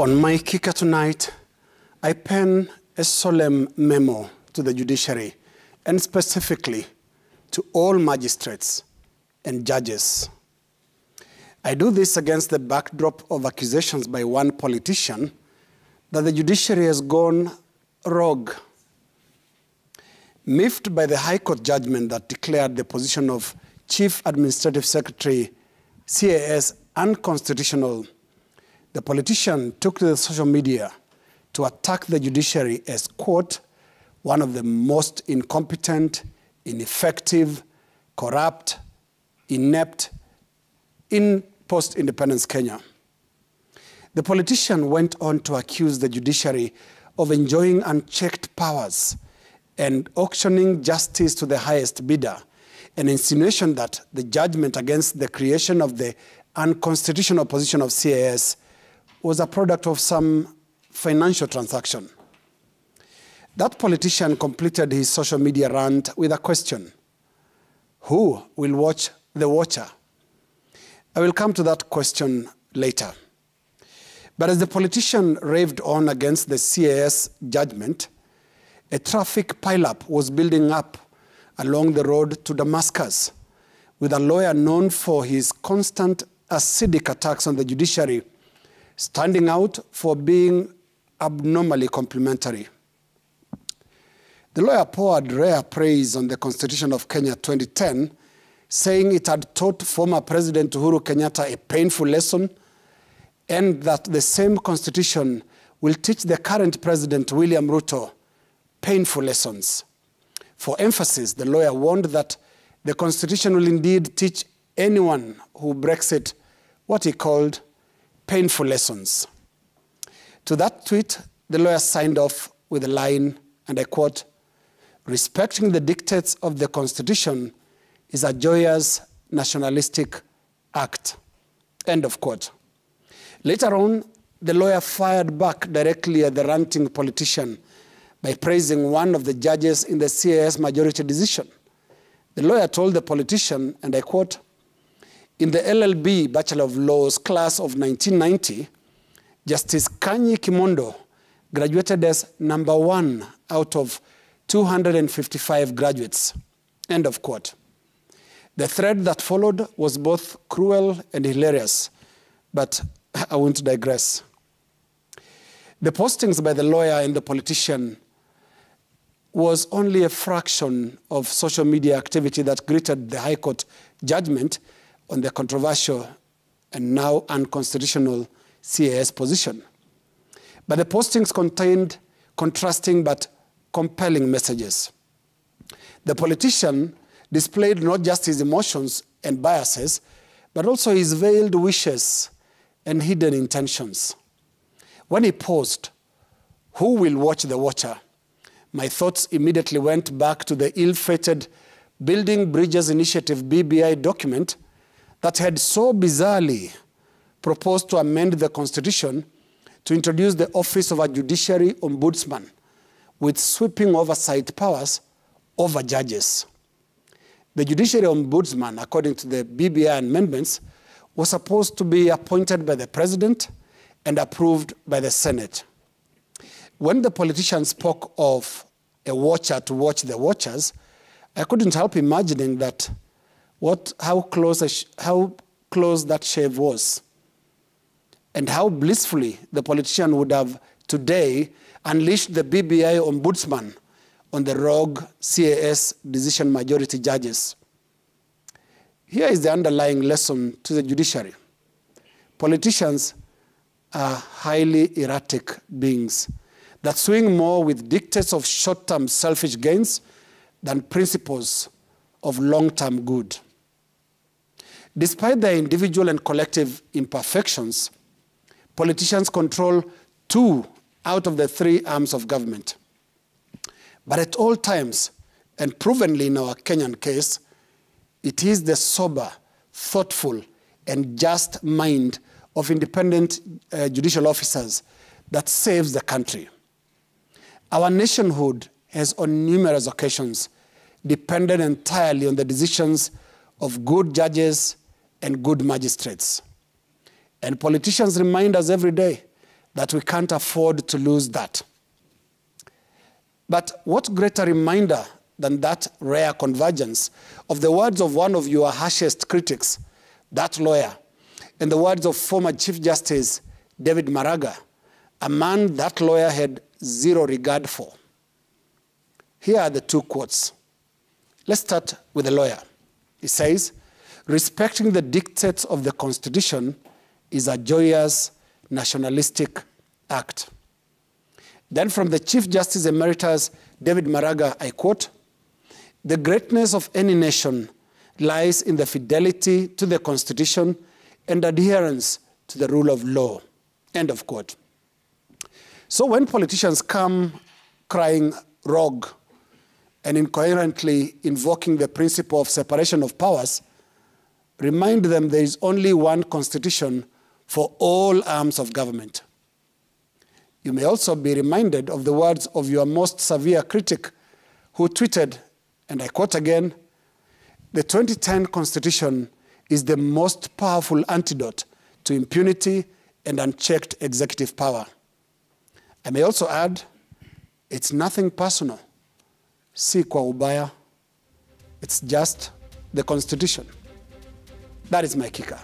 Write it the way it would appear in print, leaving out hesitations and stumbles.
On my kicker tonight, I pen a solemn memo to the judiciary and specifically to all magistrates and judges. I do this against the backdrop of accusations by one politician that the judiciary has gone rogue. Miffed by the High Court judgment that declared the position of Chief Administrative Secretary CAS unconstitutional, the politician took to the social media to attack the judiciary as, quote, one of the most incompetent, ineffective, corrupt, inept in post-independence Kenya. The politician went on to accuse the judiciary of enjoying unchecked powers and auctioning justice to the highest bidder, an insinuation that the judgment against the creation of the unconstitutional position of CAS was a product of some financial transaction. That politician completed his social media rant with a question: who will watch the watcher? I will come to that question later. But as the politician raved on against the CAS judgment, a traffic pileup was building up along the road to Damascus, with a lawyer known for his constant acidic attacks on the judiciary standing out for being abnormally complimentary. The lawyer poured rare praise on the Constitution of Kenya 2010, saying it had taught former President Uhuru Kenyatta a painful lesson, and that the same Constitution will teach the current President William Ruto painful lessons. For emphasis, the lawyer warned that the Constitution will indeed teach anyone who breaks it what he called painful lessons. To that tweet, the lawyer signed off with a line, and I quote, "Respecting the dictates of the Constitution is a joyous nationalistic act," end of quote. Later on, the lawyer fired back directly at the ranting politician by praising one of the judges in the CAS majority decision. The lawyer told the politician, and I quote, "In the LLB Bachelor of Laws class of 1990, Justice Kanyi Kimondo graduated as number 1 out of 255 graduates," end of quote. The thread that followed was both cruel and hilarious, but I won't digress. The postings by the lawyer and the politician was only a fraction of social media activity that greeted the High Court judgment on the controversial and now unconstitutional CAS position. But the postings contained contrasting but compelling messages. The politician displayed not just his emotions and biases, but also his veiled wishes and hidden intentions. When he posed, "Who will watch the watcher?" my thoughts immediately went back to the ill-fated Building Bridges Initiative BBI document that had so bizarrely proposed to amend the Constitution to introduce the office of a judiciary ombudsman with sweeping oversight powers over judges. The judiciary ombudsman, according to the BBI amendments, was supposed to be appointed by the president and approved by the Senate. When the politician spoke of a watcher to watch the watchers, I couldn't help imagining that how close that shave was, and how blissfully the politician would have today unleashed the BBI ombudsman on the rogue CAS decision majority judges. Here is the underlying lesson to the judiciary. Politicians are highly erratic beings that swing more with dictates of short-term selfish gains than principles of long-term good. Despite their individual and collective imperfections, politicians control 2 out of the 3 arms of government. But at all times, and provenly in our Kenyan case, it is the sober, thoughtful, and just mind of independent judicial officers that saves the country. Our nationhood has on numerous occasions depended entirely on the decisions of good judges and good magistrates. And politicians remind us every day that we can't afford to lose that. But what greater reminder than that rare convergence of the words of one of your harshest critics, that lawyer, and the words of former Chief Justice David Maraga, a man that lawyer had zero regard for. Here are the two quotes. Let's start with the lawyer. He says, "Respecting the dictates of the Constitution is a joyous nationalistic act." Then from the Chief Justice Emeritus David Maraga, I quote, "The greatness of any nation lies in the fidelity to the Constitution and adherence to the rule of law." End of quote. So when politicians come crying rogue and incoherently invoking the principle of separation of powers, remind them there is only one constitution for all arms of government. You may also be reminded of the words of your most severe critic who tweeted, and I quote again, "The 2010 Constitution is the most powerful antidote to impunity and unchecked executive power." I may also add, it's nothing personal. Si kwa ubaya. It's just the Constitution. That is my kicker.